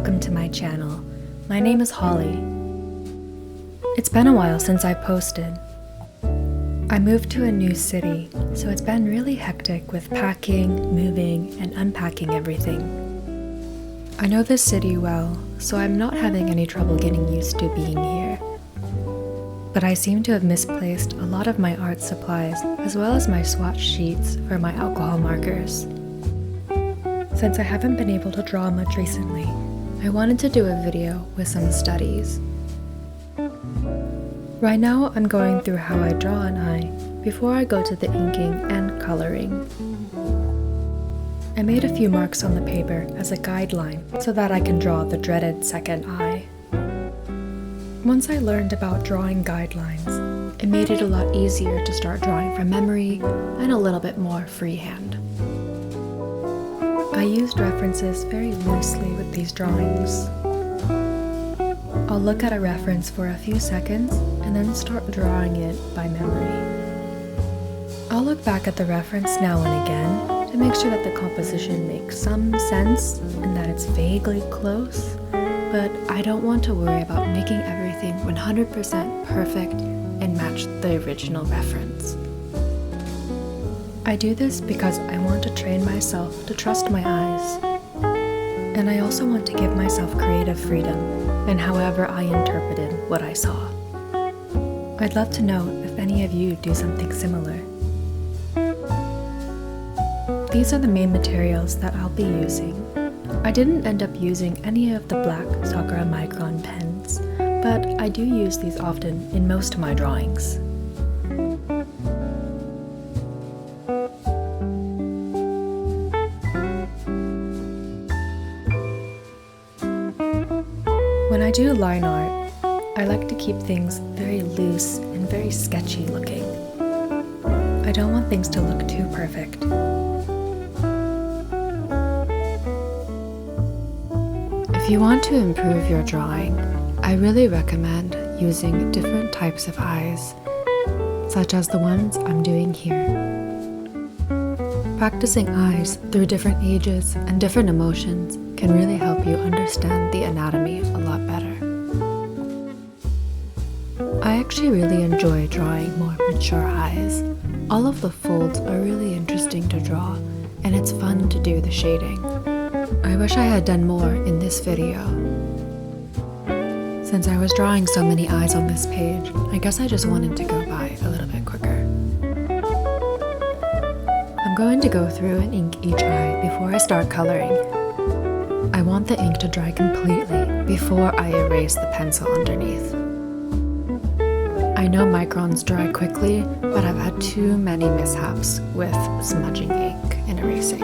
welcome to my channel. My name is Holly. It's been a while since I posted. I moved to a new city, so it's been really hectic with packing, moving, and unpacking everything. I know this city well, so I'm not having any trouble getting used to being here. But I seem to have misplaced a lot of my art supplies as well as my swatch sheets for my alcohol markers. Since I haven't been able to draw much recently, I wanted to do a video with some studies. Right now I'm going through how I draw an eye before I go to the inking and coloring. I made a few marks on the paper as a guideline so that I can draw the dreaded second eye. Once I learned about drawing guidelines, it made it a lot easier to start drawing from memory and a little bit more freehand. I used references very loosely with these drawings. I'll look at a reference for a few seconds and then start drawing it by memory. I'll look back at the reference now and again to make sure that the composition makes some sense and that it's vaguely close, but I don't want to worry about making everything 100% perfect and match the original reference. I do this because I want to train myself to trust my eyes. And I also want to give myself creative freedom in however I interpreted what I saw. I'd love to know if any of you do something similar. These are the main materials that I'll be using. I didn't end up using any of the black Sakura micron pens, but I do use these often in most of my drawings. When I do line art, I like to keep things very loose and very sketchy looking. I don't want things to look too perfect. If you want to improve your drawing, I really recommend using different types of eyes, such as the ones I'm doing here. Practicing eyes through different ages and different emotions can really help you understand the anatomy a lot better. I actually really enjoy drawing more mature eyes. All of the folds are really interesting to draw, and it's fun to do the shading. I wish I had done more in this video. Since I was drawing so many eyes on this page, I guess I just wanted to go by a little bit quicker. I'm going to go through and ink each eye before I start coloring. I want the ink to dry completely before I erase the pencil underneath. I know microns dry quickly, but I've had too many mishaps with smudging ink and erasing.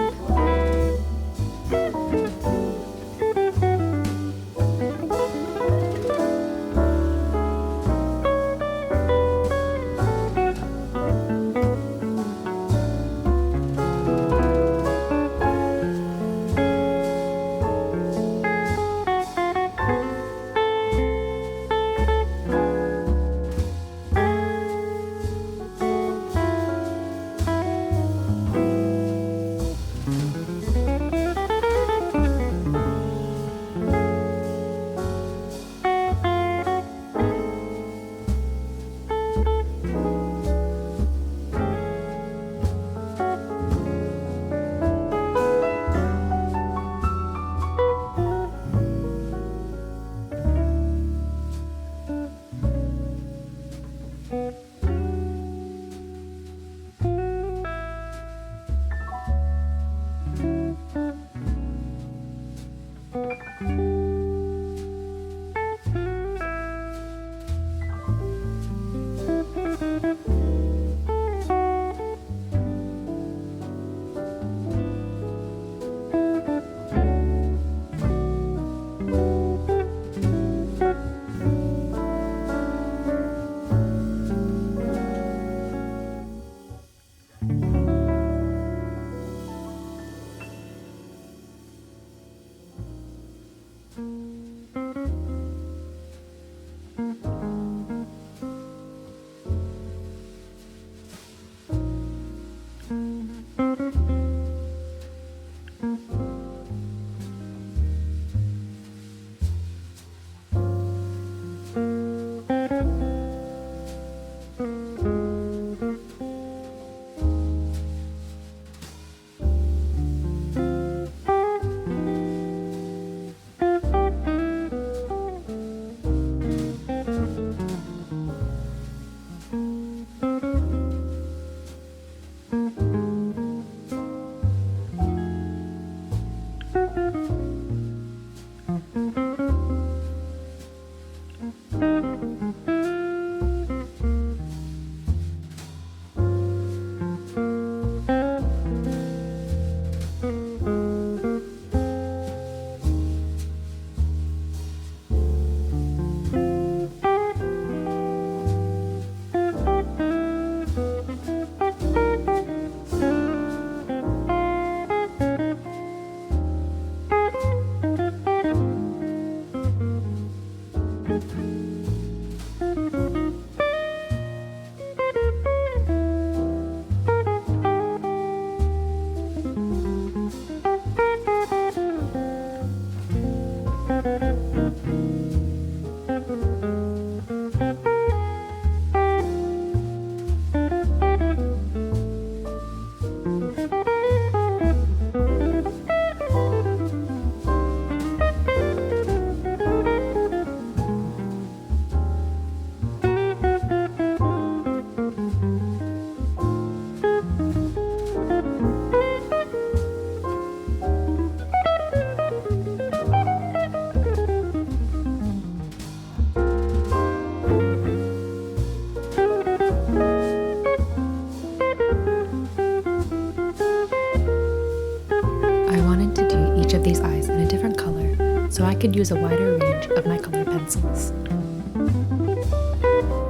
each of these eyes in a different color so I could use a wider range of my colored pencils.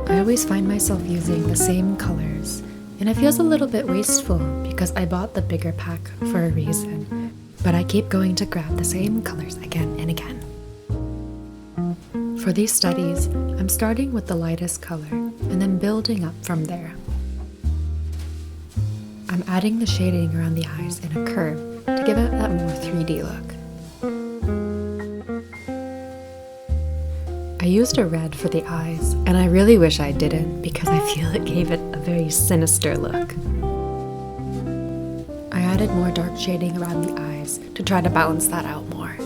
I always find myself using the same colors, and it feels a little bit wasteful because I bought the bigger pack for a reason, but I keep going to grab the same colors again and again. For these studies, I'm starting with the lightest color and then building up from there. I'm adding the shading around the eyes in a curve to give it that more 3D look. I used a red for the eyes, and I really wish I didn't because I feel it gave it a very sinister look. I added more dark shading around the eyes to try to balance that out more.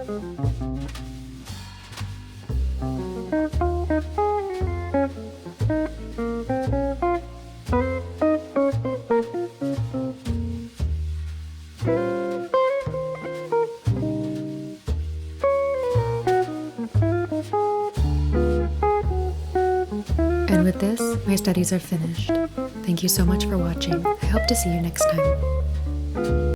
And with this, my studies are finished. Thank you so much for watching. I hope to see you next time.